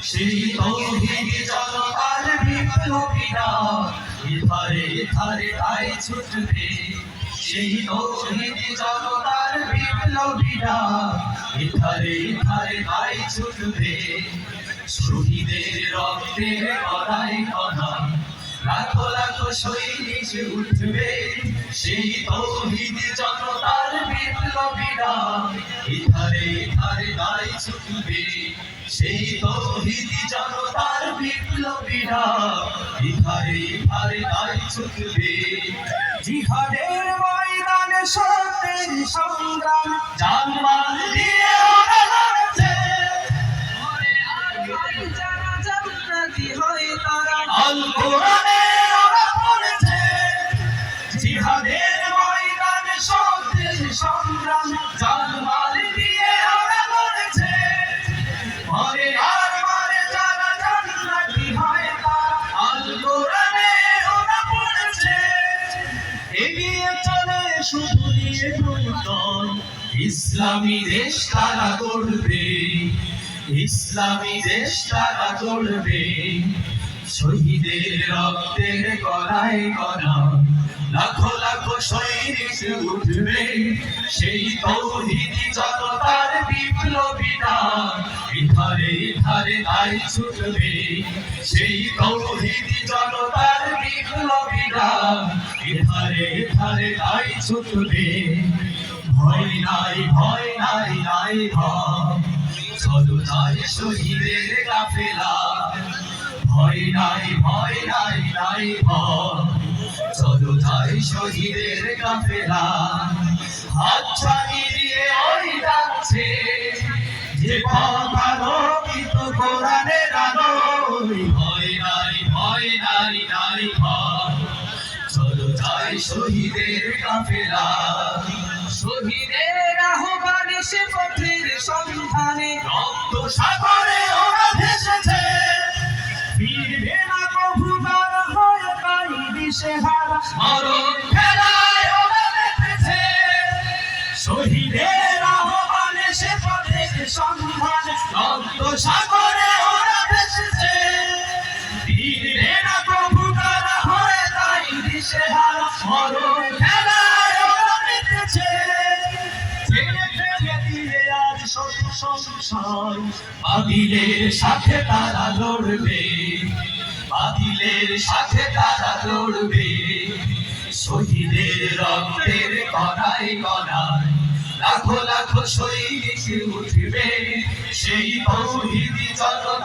সেই তৌহিদি জনতার বিপ্লবীরা ধারে ধারে তাই ছুটবে। সেই তৌহিদি জনতার বিপ্লবীরা ধারে ধারে তাই ছুটবে। শহীদের রক্তের কণায় কণা লাখো লাখো সৈনিক উঠবে। সেই তৌহিদি জনতার বিপ্লবীরা ধারে ধারে তাই ছুটবে। সেই তৌহিদি জনতার বিপ্লবীরা ধারে ধারে তাই ছুটবে। জিহাদের ময়দানে সত্যের সংগ্রাম জানমাল দিয়ে ওরা লড়ছে। যারা জান্নাতি হয় তারা আল কোরআনে ওরা পড়েছে। জিহাদের ময়দানে সত্যের সংগ্রাম জানমাল দিয়ে ওরা লড়েছে। মরে আর মরে যারা জান্নাতি হয় তারা আল কোরআনে ওরা পড়েছে। এগিয়ে চলে শুধু নিয়ে দুর্দল ইসলামী দেশ তারা গড়বে। ইসলামী দেশ তারা গড়বে। শহীদের রক্তের কণায় কণা লাখো লাখো সৈনিক উঠবে। সেই তৌহিদি জনতার বিপ্লবীরা ধারে ধারে তাই ছুটবে। সেই তৌহিদি জনতার বিপ্লবীরা ধারে ধারে তাই ছুটবে। ভয় নাই ভয় নাই নাই ভয় চলো তাই শহীদের কাফেলা। ভয় নাই ভয় নাই নাই ভয় চলো তাই শহীদের কাফেলা। হাত ছাড়িয়ে দিয়ে ওই যাচ্ছে যে পথ আলোকিত কোরআনের আলো। ভয় নাই ভয় নাই নাই ভয় চলো তাই শহীদের কাফেলা। শহীদের আহ্বানে সে পথের সন্ধানে রক্ত সাগরে ওরা ভেসেছে। ফিরবে না কভু তারা হয় তাই দিশেহারা মরণ খেলায় ওরা মেতেছে। শহীদের আহ্বানে সে পথের সন্ধানে রক্ত সাগরে ওরা ভেসেছে। ফিরবে না কভু তারা হয় তাই দিশেহারা মরণ খেলায় ওরা মেতেছে। বাতিলের সাথে তারা লড়বে। বাতিলের সাথে তারা লড়বে। শহীদের রক্তের কণায় কণায় লাখো লাখো সৈনিক উঠবে। সেই তৌহিদি জনতা